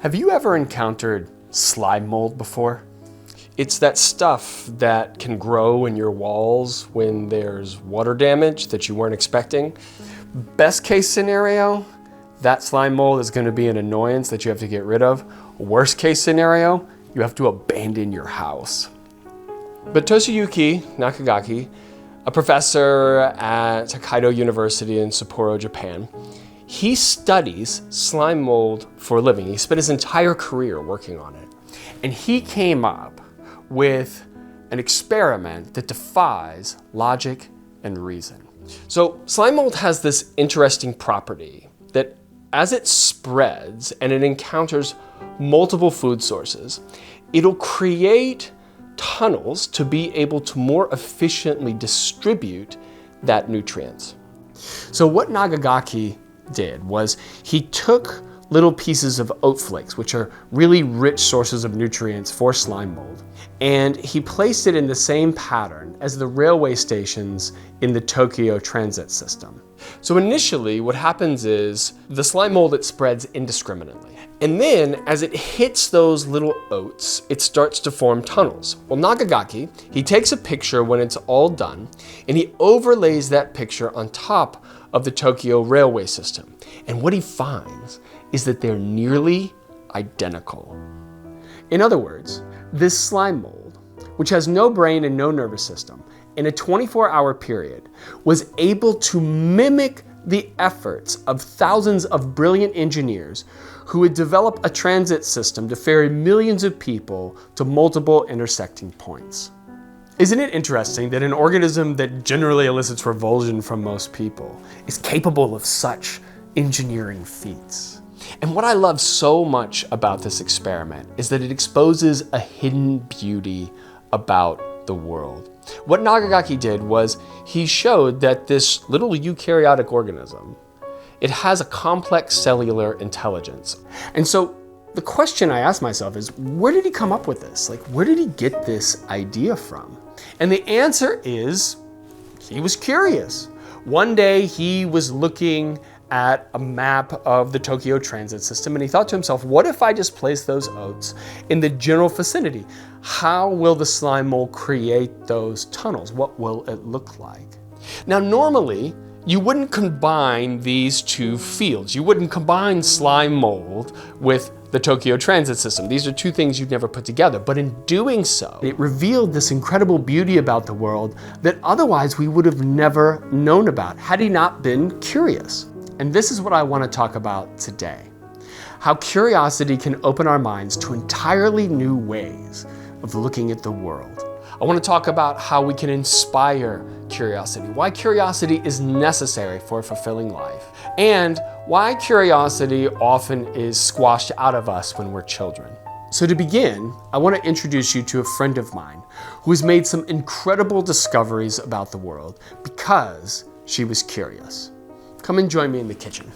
Have you ever encountered slime mold before? It's that stuff that can grow in your walls when there's water damage that you weren't expecting. Best case scenario, that slime mold is going to be an annoyance that you have to get rid of. Worst case scenario, you have to abandon your house. But Toshiyuki Nakagaki, a professor at Hokkaido University in Sapporo, Japan, he studies slime mold for a living. He spent his entire career working on it. And he came up with an experiment that defies logic and reason. So slime mold has this interesting property that as it spreads and it encounters multiple food sources, it'll create tunnels to be able to more efficiently distribute that nutrients. So what Nakagaki did was he took little pieces of oat flakes, which are really rich sources of nutrients for slime mold, and he placed it in the same pattern as the railway stations in the Tokyo transit system. So initially what happens is the slime mold, it spreads indiscriminately. And then as it hits those little oats, it starts to form tunnels. Well, Nakagaki, he takes a picture when it's all done and he overlays that picture on top of the Tokyo railway system. And what he finds is that they're nearly identical. In other words, this slime mold, which has no brain and no nervous system, in a 24-hour period, was able to mimic the efforts of thousands of brilliant engineers who would develop a transit system to ferry millions of people to multiple intersecting points. Isn't it interesting that an organism that generally elicits revulsion from most people is capable of such engineering feats? And what I love so much about this experiment is that it exposes a hidden beauty about the world. What Nakagaki did was he showed that this little eukaryotic organism, it has a complex cellular intelligence. And so the question I asked myself is, where did he come up with this? Like, where did he get this idea from? And the answer is, he was curious. One day he was looking at a map of the Tokyo transit system and he thought to himself, what if I just place those oats in the general vicinity? How will the slime mold create those tunnels? What will it look like? Now, normally, you wouldn't combine these two fields. You wouldn't combine slime mold with the Tokyo transit system. These are two things you'd never put together. But in doing so, it revealed this incredible beauty about the world that otherwise we would have never known about had he not been curious. And this is what I want to talk about today. How curiosity can open our minds to entirely new ways of looking at the world. I want to talk about how we can inspire curiosity, why curiosity is necessary for a fulfilling life, and why curiosity often is squashed out of us when we're children. So to begin, I want to introduce you to a friend of mine who has made some incredible discoveries about the world because she was curious. Come and join me in the kitchen.